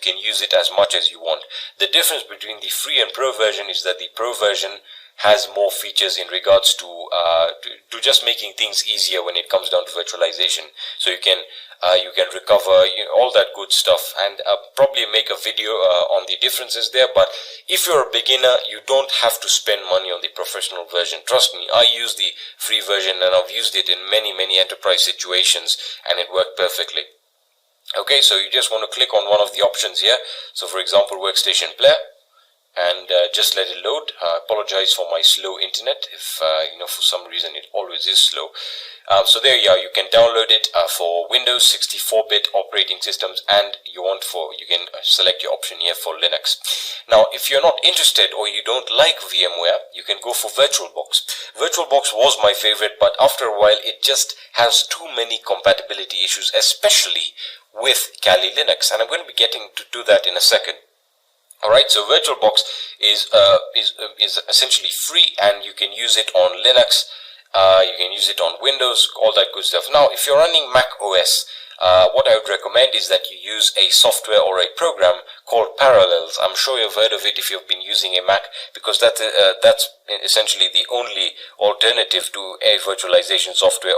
you can use it as much as you want. The difference between the free and pro version is that the pro version has more features in regards to just making things easier when it comes down to virtualization. So you can recover all that good stuff, and probably make a video on the differences there. But if you're a beginner, you don't have to spend money on the professional version. Trust me, I use the free version and I've used it in many enterprise situations, and it worked perfectly. Okay, so you just want to click on one of the options here. So for example, workstation player, and just let it load. I apologize for my slow internet if for some reason it always is slow. So there you are. You can download it for Windows 64-bit operating systems, and you can select your option here for Linux. Now, if you're not interested or you don't like VMware, you can go for VirtualBox. VirtualBox was my favorite, but after a while it just has too many compatibility issues, especially with Kali Linux, and I'm going to be getting to do that in a second. Alright, so VirtualBox is essentially free, and you can use it on Linux, you can use it on Windows, all that good stuff. Now, if you're running Mac OS, what I would recommend is that you use a software or a program called Parallels. I'm sure you've heard of it if you've been using a Mac, because that's essentially the only alternative to a virtualization software